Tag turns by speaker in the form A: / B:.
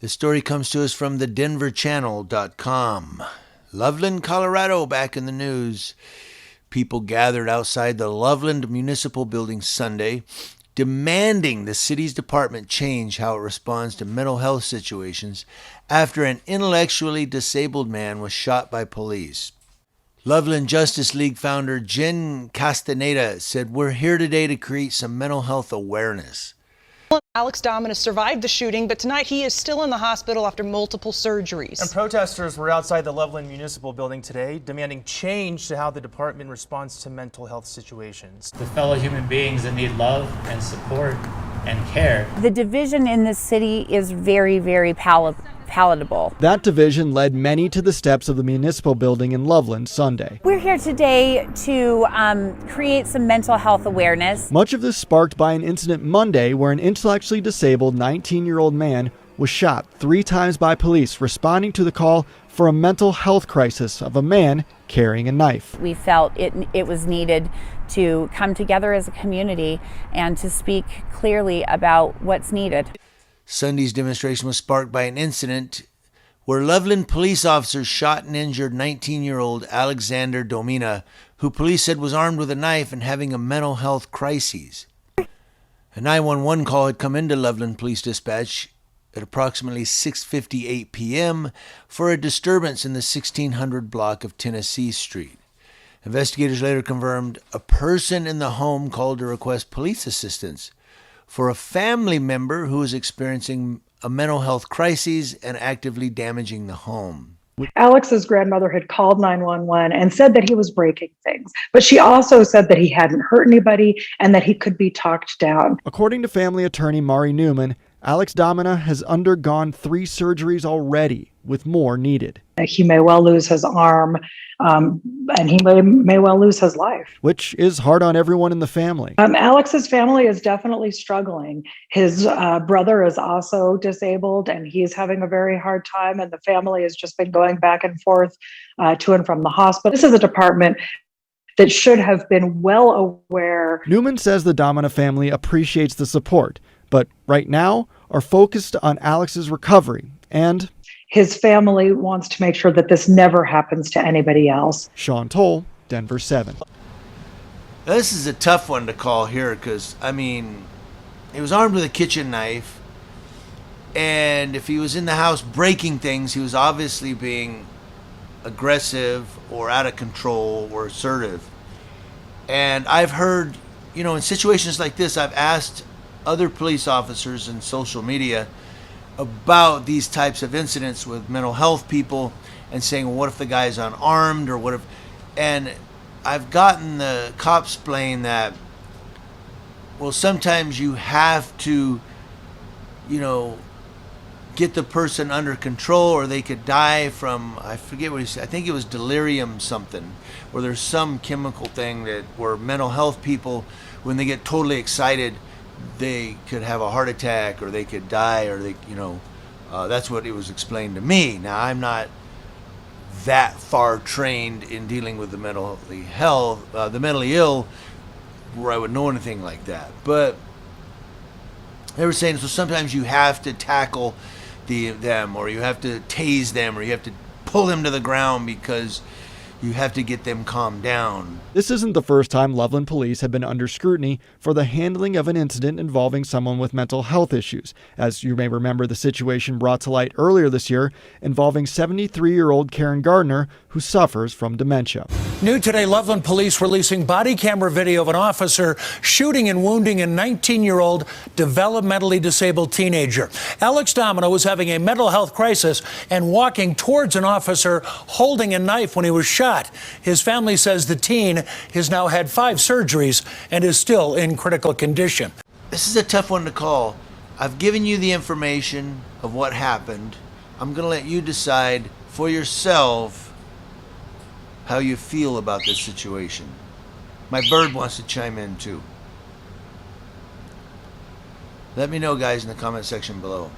A: This story comes to us from the denverchannel.com. Loveland, Colorado, back in the news. People gathered outside the Loveland Municipal Building Sunday, demanding the city's department change how it responds to mental health situations after an intellectually disabled man was shot by police. Loveland Justice League founder Jen Castaneda said, "We're here today to create some mental health awareness."
B: Alex Domina survived the shooting, but tonight he is still in the hospital after multiple surgeries.
C: And protesters were outside the Loveland Municipal Building today, demanding change to how the department responds to mental health situations.
D: The fellow human beings that need love and support and care.
E: The division in this city is very, very palatable.
F: That division led many to the steps of the municipal building in Loveland Sunday.
E: We're here today to create some mental health awareness.
F: Much of this sparked by an incident Monday where an intellectually disabled 19-year-old man was shot 3 times by police responding to the call for a mental health crisis of a man carrying a knife.
E: We felt it was needed to come together as a community and to speak clearly about what's needed.
A: Sunday's demonstration was sparked by an incident where Loveland police officers shot and injured 19-year-old Alexander Domina, who police said was armed with a knife and having a mental health crisis. A 911 call had come into Loveland Police Dispatch at approximately 6:58 p.m. for a disturbance in the 1600 block of Tennessee Street. Investigators later confirmed a person in the home called to request police assistance for a family member who was experiencing a mental health crisis and actively damaging the home.
G: Alex's grandmother had called 911 and said that he was breaking things, but she also said that he hadn't hurt anybody and that he could be talked down.
F: According to family attorney Mari Newman, Alex Domina has undergone 3 surgeries already, with more needed.
G: He may well lose his arm, and he may well lose his life.
F: Which is hard on everyone in the family.
G: Alex's family is definitely struggling. His brother is also disabled, and he's having a very hard time, and the family has just been going back and forth to and from the hospital. This is a department that should have been well aware.
F: Newman says the Domina family appreciates the support, but right now are focused on Alex's recovery and
G: his family wants to make sure that this never happens to anybody else.
F: Sean Toll, Denver 7.
A: This is a tough one to call here because, he was armed with a kitchen knife, and if he was in the house breaking things, he was obviously being aggressive or out of control or assertive. And I've heard, in situations like this, I've asked other police officers in social media about these types of incidents with mental health people and saying, well, what if the guy's unarmed or what if, and I've gotten the cops explain that, well, sometimes you have to, get the person under control or they could die from, I forget what he said, I think it was delirium something, where there's some chemical thing that where mental health people, when they get totally excited, they could have a heart attack or they could die or they, that's what it was explained to me. Now, I'm not that far trained in dealing with the mentally ill where I would know anything like that. But they were saying, so sometimes you have to tackle them or you have to tase them or you have to pull them to the ground because you have to get them calmed down.
F: This isn't the first time Loveland police have been under scrutiny for the handling of an incident involving someone with mental health issues. As you may remember, the situation brought to light earlier this year involving 73-year-old Karen Gardner, who suffers from dementia.
H: New today, Loveland police releasing body camera video of an officer shooting and wounding a 19-year-old developmentally disabled teenager. Alex Domina was having a mental health crisis and walking towards an officer holding a knife when he was shot. His family says the teen has now had 5 surgeries and is still in critical condition.
A: This is a tough one to call. I've given you the information of what happened. I'm going to let you decide for yourself how you feel about this situation. My bird wants to chime in too. Let me know, guys, in the comment section below.